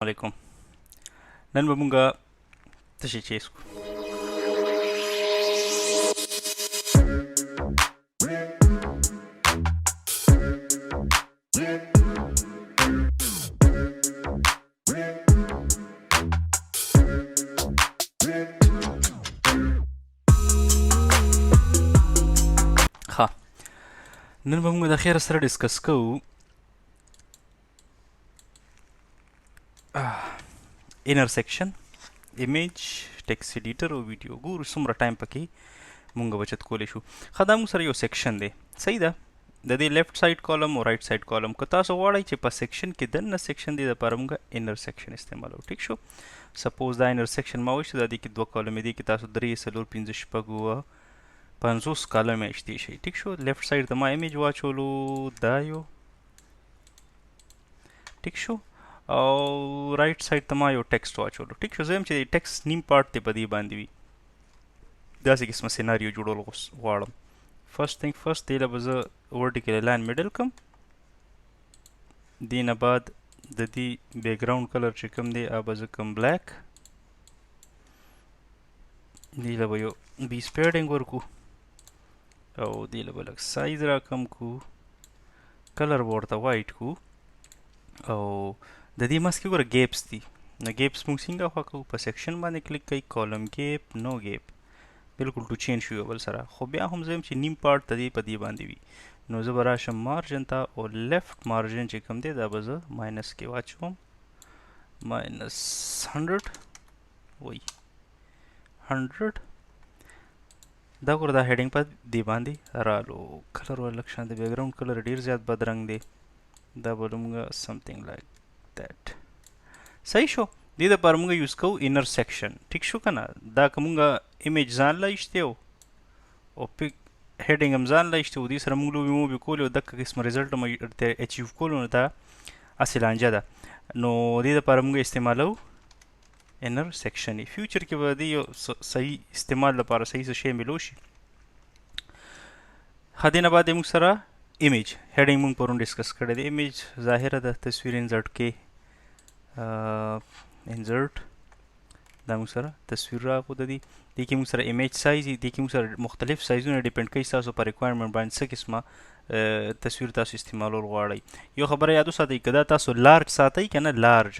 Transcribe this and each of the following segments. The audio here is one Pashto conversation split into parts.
علیکم. نن به مونږه څه شی چیسکو. ها نن به مونږ د خیر سره ډیسکس کوو انټرسیکشن ایمیج ټیکست ایډیټر او ویډیو. ګورو څومره ټایم پکې مونږ بچت کولی شو. ښه دا مونږ سره یو سیکشن دی، صحیح ده، د دې لیفټ سایډ کالم او رایټ سایډ کالم. که تاسو غواړئ چې په سیکشن کې دننه سیکشن دی دپاره مونږ انټرسیکشن استعمالوو. ټیک شو. سپوز دا انټرسیکشن ما وایي چې دا دې کې دوه کالم دي کې تاسو 3 4 5 6 اووه 50 کالم ایشتی شي. ټیک شو. لیفټ سایډ ته ما ایمیج واچولو، دا یو ټیک شو، او رایټ سایډ ته ما یو ټیکسټ واچولو. ټیک شو. زه یم چې د ټیکسټ نیم پارټ دی په دې باندې وي، داسې قسمه سیناریو جوړول غواړم. فرست تھنګ فرست دې له به زه ورټیکل لاین میډل کم، دې نه بعد د دې بیک ګراوند کلر چې کوم دی هغه به زه کم بلیک، دې له به یو بي سپیډنګ ورکو او دې له به لږ سایز را کم کو، کلر به ورته وایټ کو، او د دې منځ کې ګوره ګیپس دي. نو ګیپس موږ څنګه خوا کوو؟ په سیکشن باندې کلیک کوئ، کالم ګیپ، نو ګیپ، بالکل ټو چینج شو یو بل سره. خو بیا هم زه یم چې نیم پارټ د دې په دې باندې وي، نو زه به راشم مارجن ته او لیفټ مارجن چې کوم دی دا به زه ماینس کې واچوم، ماینس 100 وایي 100. دا ګوره دا هیډینګ په دې باندې رالو. کلر ور لږ شان د بیک ګراوند کلر ډېر زیات بدرنګ دی، دا به موږ سمثینګ لایک دیټ. صحیح شو. دې دپاره موږ یوز کوو انټرسیکشن. ټیک شو که نه؟ دا که موږ ایمیج ځان له ایښتی او پیک هیډینګ هم ځان له ایښتی و، دې سره موږ لوبې موبې کولې او دقه قسمه ریزلټ هم اچیو کولو، نو دا هسې لانجه ده. نو دې دپاره موږ استعمالوو انټرسیکشن. فیوچر کې به دې یو صحیح استعمال لپاره صحیح څه شی میلو شي. ښه دې نه بعد موږ سره ایمیج هیډینګ موږ پرون ډسکس کړی دی. ایمیج ظاهره د تصویر انزرټ کې انزرټ دا موږ سره تصویر راغو د دې کې موږ سره ایمیج سایز دي، دې کې موږ سره مختلف سایزونه ډیپینډ کوي ستاسو په ریکوایرمنټ باندې څه قسمه تصویر تاسو استعمالول غواړئ. یو خبره یاد وساتئ که دا تاسو لارج ساتئ که نه لارج،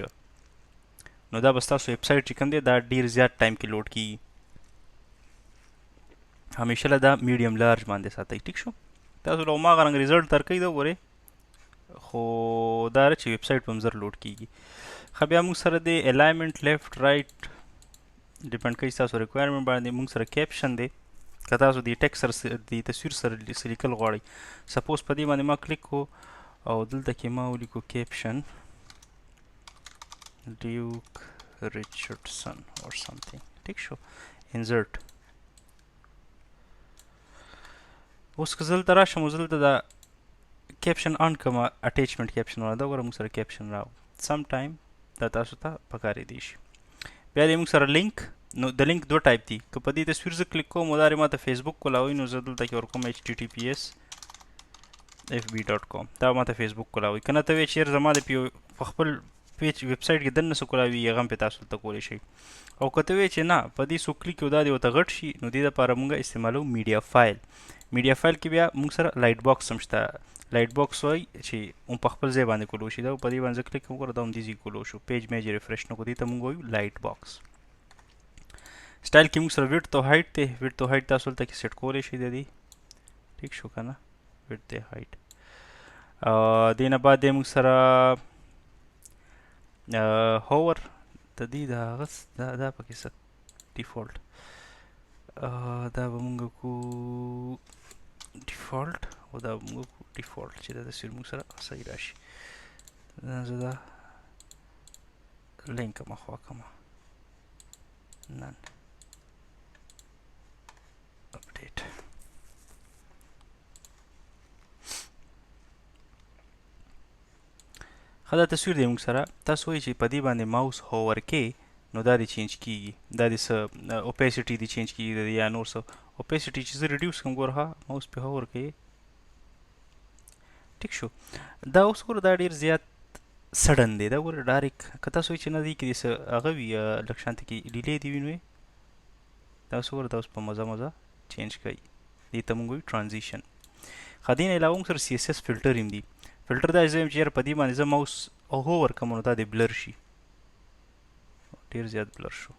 نو دا به ستاسو ویب سایټ چې کوم دی دا ډېر زیات ټایم کې لوډ کیږي. همیشه له دا میډیم لارج باندې ساتئ. ټیک شو. تاسو له هماغه رنګ ریزلټ درکوي دا وګورئ، خو دا چې ویب سایټ به هم زر لوډ کیږي. ښه بیا موږ سره د الاینمنټ لیفټ رایټ ډیپینډ کوي ستاسو ریکوایرمنټ باندې. موږ سره کیپشن دی، که تاسو د ټیکسټ سره د تصویر سره څه لیکل غواړئ، سپوز په دې باندې ما کلیک کو او دلته کې ما ولیکو کیپشن ډیوک ریچارډسن اور سمثینګ. ټیک شو. انزرټ. اوس که زه دلته راشم او زه دلته دا کیپشن آن کوم، اټیچمنټ کیپشن والا دا ګوره موږ سره کیپشن راو. سم ټایم دا تاسو ته پکارېدی شي. بیا دی موږ سره لینک. نو د لینک دوه ټایپ دي. که په دې تصویر زه کلیک کوم او دا ما ته فیسبوک کولاوي، نو زه دلته کې ورکوم https://fb.com، دا ما ته فیسبوک کولاوي. که نه ته وایې چې یار زما د په خپل پیج ویب سایټ کې دننه څه کولاوي هغه هم پې تاسو دلته کولی شئ. او که ته وایې چې نه په دې څوک کلیک او دا دې ورته غټ شي، نو دې دپاره موږ استعمالوو میډیا فایل. میډیا فایل کې بیا موږ سره لایټ باکس هم شته. لایټ باکس وایي چې هم په خپل ځای باندې کولو شي. دا په دې باندې زه کلیک کوم ګوره دا هم دې ځای کولو شو. پیج میج ریفرش نه کړو، دې ته موږ وایو لایټ باکس. سټایل کې موږ سره ویډت او هایټ دی. ویډت او هایټ تاسو دلته کې سیټ کولی شئ د دې. ټیک شو که نه؟ ویډت دی هایټ. دې نه بعد دی موږ سره هوور د دې د هغه دا پکې څه ډیفالټ دا به موږ کوو ډیفالټ، او دا به موږ کوو ډیفالټ چې دا تصویر موږ سره صحیح راشي. زه دا لینک هم خوا کومه نن اپډیټ. ښه دا تصویر دی موږ سره. تاسو وایئ چې په دې باندې ماوس هوور کې نو دا دې چینج کیږي، دا دې څه اوپیسټي دې چینج کیږي د دې یا نور څه اوپیسټي چې زه ریډیوس کوم ګوره ها ماوس پې هوور کوي. ټیک شو. دا اوس ګوره دا ډېر زیات سډن دی دا ګوره ډایرک که تاسو چې نه دی کې څه هغه وي لږ شانته کې ډیلی دی وینئ تاسو ګوره دا اوس په مزه مزه چینج کوي دې ته موږ وایو ټرانزیشن. ښه دې نه علاوه موږ سره سی اس اس فلټر هم دي. فلټر دا زه یم چې یاره په دې باندې زه ماوس هوور کوم نو دا دې بلر شي ډېر زیات بلر شو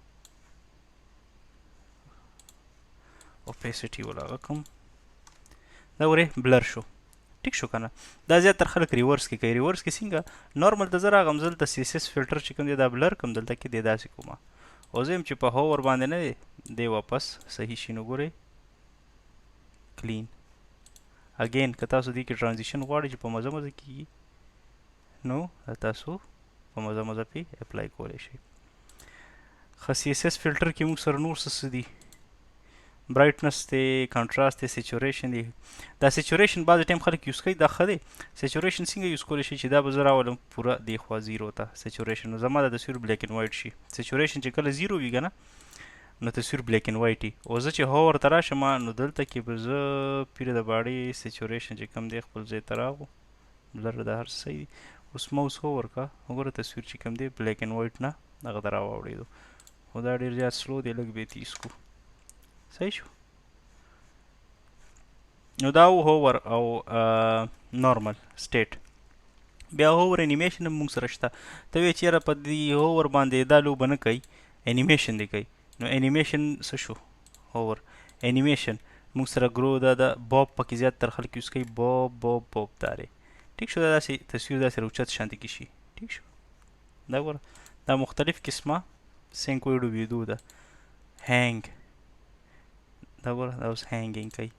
اوپیسټي ولاغه کوم دا ګورې بلر شو ټیک شو کنه. دا زیاتره خلک ریورس کې کوي. ریورس کې څنګه نورمال ته زه راغلم زه دلته سی اس اس فلټر چې کوم دی دا بلر کوم دلته کې دی داسې کومه او زه یم چې په هوور باندې نه دی دی واپس صحیح شي نو ګورئ کلین اگین که تاسو دې کې ټرانزیشن غواړئ چې په مزه مزه کېږي نو تاسو په مزه مزه پې اپلای کولی شئ. ښه سی اس اس فلټر کې موږ سره نور څه دي برایټنس دی کانټراسټ دی سیچوریشن دی. دا سیچوریشن بعضې ټایم خلک یوز کوي دا ښه دی. سیچوریشن څنګه یوز کولی شي چې دا به زه راولم پوره دې خوا زیرو ته سیچوریشن نو زما دا تصویر بلیک اینډ وایټ شي. سیچوریشن چې کله زیرو وي که نه نو تصویر بلیک اینډ وایټ وي او زه چې هوور ته راشم نو دلته کې به زه پیره د باړې سیچوریشن چې کوم دی خپل ځای ته راغو بلر دا هر څه صحیح دي. اوس ماوس هوور کا وګوره تصویر چې کوم دی بلیک اینډ وایټ نه هغه ته راواوړېدو خو دا ډېر زیات سلو دی لږ به تیز کو صحیح شو. نو دا و هوور او نارمل سټیټ. بیا هوور انیمیشن هم موږ سره شته. ته وایې چې یاره په دې هوور باندې دا لوبه نه کوي انیمیشن دی کوي نو انیمیشن څه شو هوور انیمیشن موږ سره ګرو دا د باب پکې زیات تر خلک یوز کوي باب باب باب دارې ټیک شو. دا داسې تصویر داسې راوچت شانتې کې شي ټیک شو. دا ګوره دا مختلف قسمه سینکویډو ویډیو ده هینګ دا ګوره دا اوس هینګینګ کوي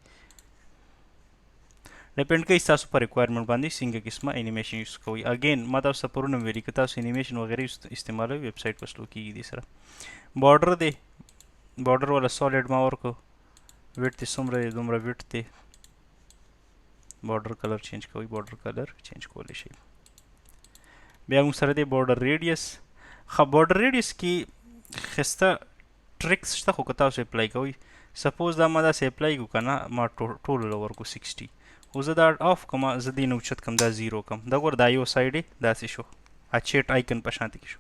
ډیپینډ کوي ستاسو په ریکوایرمنټ باندې څنګه قسمه انیمیشن یوز کوئ. اگین ما تاسو ته پرون هم ویلي که تاسو انیمیشن وغیره استعمالوئ ویب سایټ په سلو کېږي دې سره. بارډر دی بارډر والا سالډ ما ورکو ویډ یې څومره دی دومره ویډ دی. بارډر کلر چینج کوئ بارډر کلر چینج کولی شئ. بیا موږ سره دی بارډر ریډیس. ښه بارډر ریډیس کې ښایسته ټریکس شته خو که تاسو اپلای کوئ سپوز دا ما داسې اپلای کړو که نه ما ټولو له ورکو 60 خو زه دا آف کوم زه دې نه اوچت کړم دا زیرو کړم دا ګوره دا یو سایډ یې داسې شو چیټ آیکن په شانتې کې شو.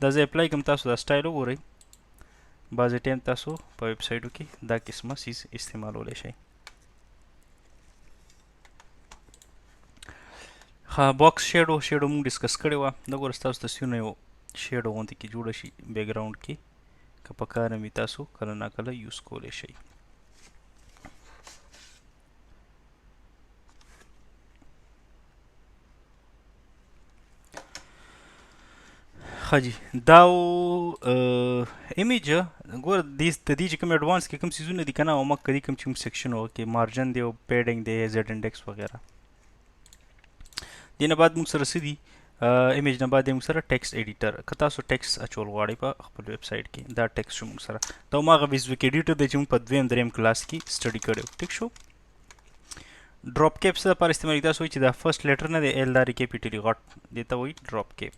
دا زه اپلای کوم تاسو دا سټایل وګورئ بعضې ټایم تاسو په ویب سایټو کې دا قسمه سیز استعمالولی شئ. ښه باکس شیډو شیډو موږ ډسکس کړې وه دا ګوره ستاسو تصویرونه یو شیډو غوندې کې جوړه شي بیکګراونډ کې که په کار هم وي تاسو کله ناکله یوز کولی شئ. ښه جي دا ایمیج ګوره د دې چې کوم ایډوانس کې کوم څیزونه دي که نه او مخکې دي کوم چې موږ سیکشن وو کې مارجن دی او پیډنګ دی زیډ انډیکس وغیره. دې نه بعد موږ سره څه دي ایمیج نه بعد موږ سره ټیکسټ ایډیټر که تاسو ټیکسټ اچول غواړئ په خپل ویب سایټ کې دا ټیکسټ شو موږ سره دا هماغه ویزویک ایډیټر دی چې موږ په دویم دریم کلاس کې سټډي کړی و ټیک شو. ډراپ کیپ څه لپاره استعمالېږي تاسو وایي چې دا فرسټ لیټر نه دی ایل دا کیپیټلي غټ دې ته وایي ډراپ کیپ.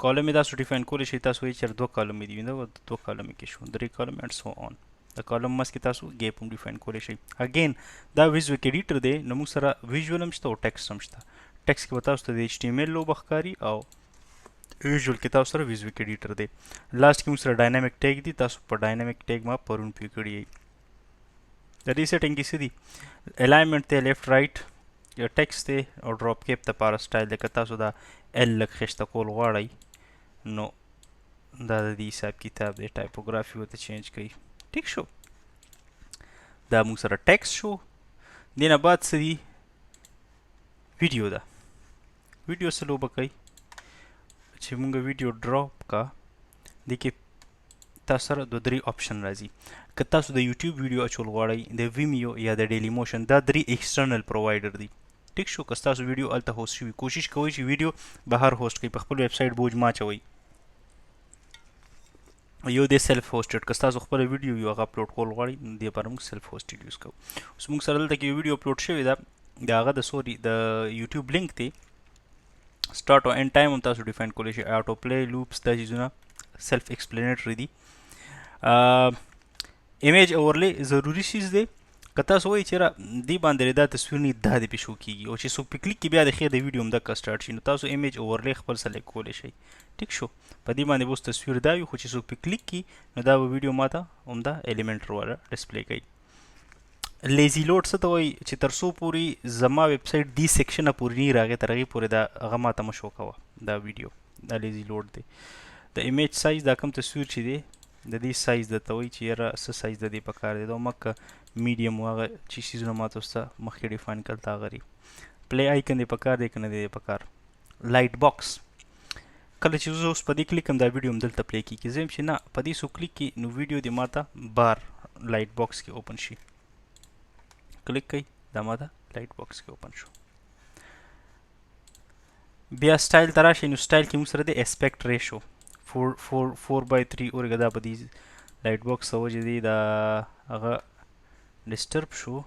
کالم یې تاسو ډیفاین کولی شئ تاسو وایي چې دوه کالم یې دي دا دوه کالم کې شو درې کالم اینډ سو آن د کالم منځ کې تاسو ګیپ هم ډیفاین کولی شئ. اگین دا ویزویک ایډیټر دی نو موږ سره ویژوال هم شته او ټیکسټ هم شته. ټیکسټ کې به تاسو ته د ایچ ټي ایم ایل لوبه ښکاري او ویژوال کې تاسو سره ویزویک ایډیټر دی. لاست کې موږ سره ډاینامیک ټیګ دي تاسو په ډاینامیک ټیګ ما پرون پوی کړي یي. د دې سیټینګ کې څه دي الاینمنټ دی لیفټ رایټ یا ټیکسټ دی او ډراپ کیپ دپاره سټایل دی که تاسو دا ایل لږ ښایسته کول غواړئ نو دا د دې حساب کتاب دی ټایپوګرافي ورته چینج کوي ټیک شو. دا موږ سره ټیکسټ شو. دې نه بعد څه دي ویډیو ده ویډیو څه لوبه کوي چې موږ ویډیو ډراپ کا دې کې تاسو سره دوه درې آپشن راځي. که تاسو د یوټیوب ویډیو اچول غواړئ د ویمیو یا د ډیلی موشن دا درې ایکسټرنل پرووایډر دي ټیک شو. که ستاسو ویډیو هلته هوسټ شوي کوشش کوئ چې ویډیو بهر هوسټ کړئ په خپل ویب سایټ بوج مه اچوئ. یو دی سیلف هوسټډ که ستاسو خپله ویډیو یو هغه اپلوډ کول غواړئ نو دې لپاره موږ سیلف هوسټډ یوز کوو. اوس موږ سره دلته کې یو ویډیو اپلوډ شوې ده د هغه د سوري د یوټیوب لینک دی سټارټ او اینډ ټایم هم تاسو ډیفاین کولی شئ آټو پلی لوپس دا چیزونه سیلف ایکسپلینیټري دي. ایمیج اورلی ضروري چیز دی که تاسو وایئ چې دې باندې دا تصویر نه دا دې پې شو کېږي او چې څوک پې کلیک کړي بیا د خیر د ویډیو همدغه سټارټ شي نو تاسو ایمیج اوورلی خپل سلیکټ کولی شئ ټیک شو په دې باندې به اوس تصویر دا وي خو چې څوک پې کلیک کړي نو دا به ویډیو ماته همدا ایلیمنټر والا ډسپلی کوي لیزی لوډ څه ته وایي چې تر څو پورې زما ویب سایټ دې سیکشنه پورې نه راغی تر هغې پورې دا هغه ماته مه شو کوه دا ویډیو دا لیزی لوډ دی د ایمیج سایز دا کوم تصویر چې دی د دې سایز درته وایي چې یاره څه سایز د دې پکار دی دا مکه میډیم و هغه چې څیزونه ماته اوس ته مخکې ډیفاین کړل ته هغه پلی آیکن دی پکار دی که نه دی پکار لایټ باکس کله چې زه اوس په دې کلیک کوم دا ویډیو هم دلته پلی کېږي زه یم چې نه په دې څو کلیک کړي نو ویډیو دې ماته بار لایټ باکس کې اوپن شي کلیک کوي دا ماته لایټ باکس کې اوپن شو بیا سټایل ته راشئ نو سټایل کې موږ سره دی اسپیکټ ریشو 4:3 اورګه دا په دې لایټ باکس ته وجې دی دا هغه ډسټرب شو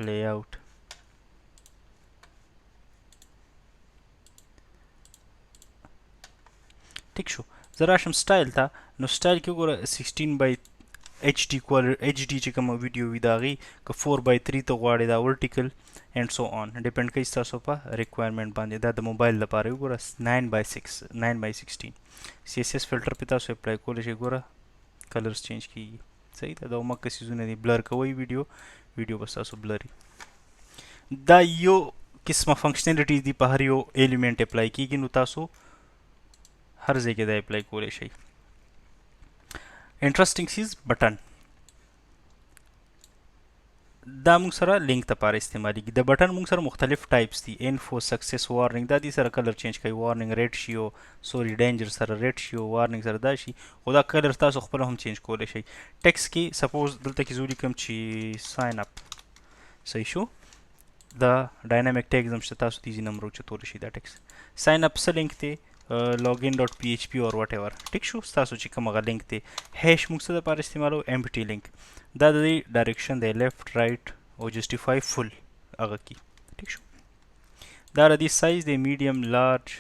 لی آوټ ټیک شو زه راشم سټایل ته نو سټایل کې وګوره 16:HD چې کومه ویډیو وي د هغې که 4:3 ته غواړې دا ورټیکل اینډ سو آن ډیپینډ کوي ستاسو په ریکوایرمنټ باندې دا د موبایل لپاره وګوره 9:16 سی اس ایس فلټر پې تاسو اپلای کولی شئ ګوره کلرز چینج کېږي صحیح ده دا مکه څیزونه دي بلر کوئ ویډیو به ستاسو بلري دا یو قسمه فنکشنلیټیز دي په هر یو ایلیمنټ اپلای کېږي نو تاسو هر ځای کې دا اپلای کولی شئ انټرسټینګ چیز بټن دا موږ سره لینک لپاره استعمالیږي د بټن موږ سره مختلف ټایپس دي انفو سکسس وارننګ دا دې سره کلر چینج کوي وارننګ ریډ شي او سوري ډینجر سره ریډ شي او وارننګ سره دا شي خو دا کلر تاسو خپله هم چینج کولی شئ ټیکس کې سپوز دلته کې زه ولیکم چې ساین اپ صحیح شو دا ډاینامیک ټیګز هم شته تاسو تیزي نمبر اوچتولی شئ دا ټیکس ساین اپ څه لینک دی login ډاټ پی ایچ پی اور واټ ایور ټیک شو ستاسو چې کوم هغه لینک دی هیش موږ څه دپاره استعمالو امپټي لینک دا د دې ډایرکشن دی لیفټ رایټ او جسټیفای فل هغه کی ټیک شو دا د دې سایز دی میډیم لارج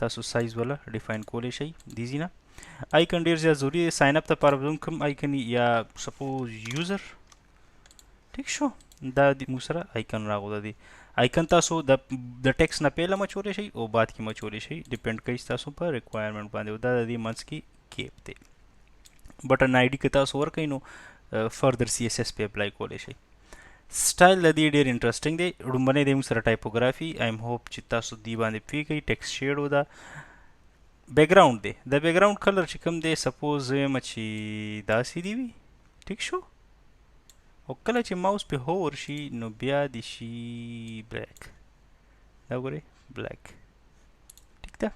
تاسو سایز والا ډیفاین کولی شئ دیزي نه آیکن ډیر زیات ضروري دی ساین اپ لپاره به کوم آیکن یا سپوز یوزر ټیک شو دا موږ سره آیکن راغلی دی آیکن تاسو د ټیکس نه پیله مچولی شئ او بعد کې مچولی شئ ډیپینډ کوي ستاسو په ریکوایرمنټ باندې دا د دې منځ کې کیپ دی بټن آی ډي که تاسو ورکوئ نو فردر سی اس ایس پې اپلای کولی شئ سټایل د دې ډېر انټرسټینګ دی لومبنی دی موږ سره ټایپوګرافي آیم هوپ چې تاسو دې باندې پوهېږئ ټیکس شیډ و دا بیکګراوند دی د بیکګراوند کلر چې کوم دی سپوز زه یم چې داسې دی وي ټیک شو او کله چې ماوس پې هوور شي نو بیا دې شي بلیک دا ګورئ بلیک ټیک ده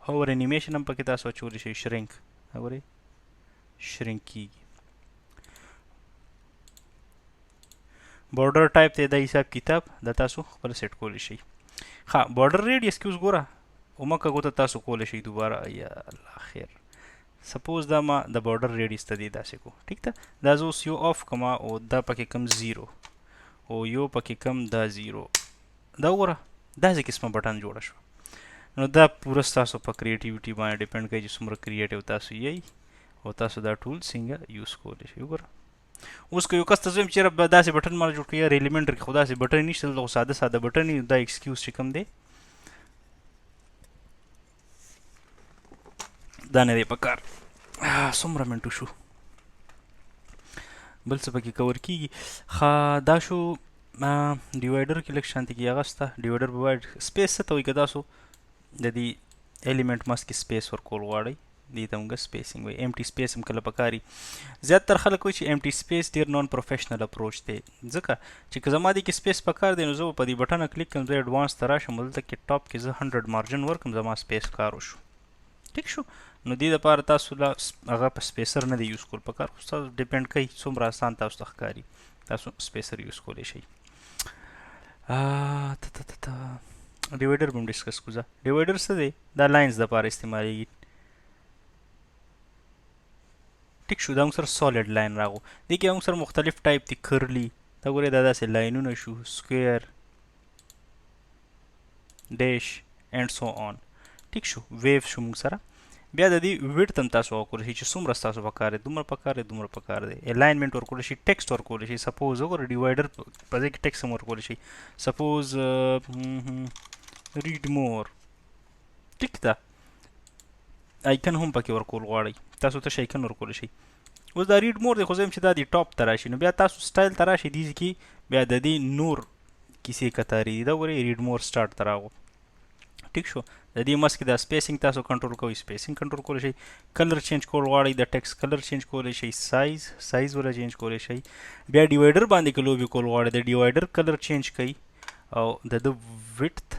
هوور انیمیشن هم پکې تاسو اچولی شئ شرینک دا ګورئ شرینک کېږي بارډر ټایپ ته دا حساب کتاب دا تاسو خپل سیټ کولی شئ ښه بارډر ریډیس کې اوس ګوره اومکه ګوته تاسو کولی شئ دوباره یا الله خیر سپوز دا ما د بارډر ریډیس ته دی داسې کو ټیک ده دا زه اوس یو آف کما او دا پکې کم زیرو او یو پکې کم دا زیرو دا وګوره داسې قسمه بټن جوړه شوه نو دا پوره ستاسو په کریټیویټي باندې ډیپینډ کوي چې څومره کریټیو تاسو یئ او تاسو دا ټول څنګه یوز کولی شئ وګوره اوس که یو کس ته زه وایم چېرې داسې بټن ماله جوړ کړي یا ایلیمنټر کې خو داسې بټن نشته دلته خو ساده ساده بټن وي دا ایکسکیوز چې کوم دی دا نه دی پکار څومره منټو شو بل څه پکې کور کېږي ښه دا شو ډیوایډر کې لږ شانتي کې هغه شته ډیوایډر به سپیس څه ته وایي که تاسو د دې ایلیمنټ منځ کې سپیس ورکول غواړئ دې ته موږ سپیسینګ وایي امټي سپیس هم کله پکاري زیاتره خلک وایي چې امټي سپیس ډېر نان پروفیشنل اپروچ دی ځکه چې که زما دې کې سپیس پکار دی نو زه به په دې بټنه کلیک کړم زه ایډوانس ته راشم دلته کې ټاپ کې زه 100 مارجن ورکړم زما سپیس کار وشو ټیک شو نو دې دپاره تاسو لا هغه په سپیسر نه دی یوز کول پکار خو تاسو ډیپینډ کوي څومره اسان تاسو ته ښکاري تاسو سپیسر یوز کولی شئ ډیوایډر به هم ډسکس کړو ځه ډیوایډر څه دی دا لاینز دپاره استعمالیږي ټیک شو دا موږ سره سالډ لاین راغو دې کې موږ سره مختلف ټایپ دي کرلی دا ګورئ دا داسې لاینونه شو سکویر ډیش اینډ سو آن ټیک شو ویو شو موږ سره بیا د دې ویډت هم تاسو وکولی شئ چې څومره ستاسو پکار دی، دومره پکار دی، دومره پکار دی. الاینمنټ ورکولی شئ، ټیکسټ ورکولی شئ. سپوز وګوره ډیوایډر په ځای کې ټیکسټ هم ورکولی شئ. سپوز ریډ مور، ټیک ده. آیکن هم پکې ورکول غواړئ، تاسو تش آیکن ورکولی شئ. اوس دا ریډ مور دی، خو زه یم چې دا دی ټاپ ته راشي، نو بیا تاسو سټایل ته راشئ، دې کې بیا د دې نور کیسې کتاري دي. دا ګورئ ریډ مور سټارټ ته راغو، ټیک شو. د دې مس کې دا سپیسینګ تاسو کنټرول کوئ، سپیسینګ کنټرول کولی شئ. کلر چینج کول غواړئ، د ټیکسټ کلر چینج کولی شئ. سایز ولا چینج کولی شئ. بیا ډیوایډر باندې که لوبې کول غواړئ، د ډیوایډر کلر چینج کړئ او د ویډت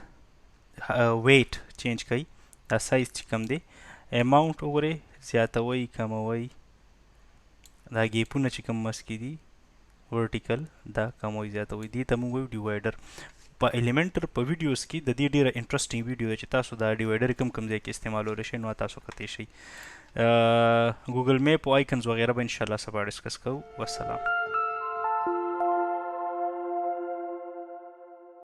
ویټ چینج کړئ. دا سایز چې کم دی، اماونټ وګورئ، زیاتوئ کموئ. دا ګیپونه چې کوم مس کې دي ورټیکل، دا کموئ زیاتوئ، دې ته موږ وایو ډیوایډر. په ایلیمنټر په ویډیوز کې د دې ډیره انټرسټینګ ویډیو ده چې تاسو دا ډیوایډر کوم ځای کې استعمالولی شئ، نو تاسو کتی شئ. ګوګل میپ او آیکنز وغیره به انشاءالله سبا ډسکس کوو. والسلام.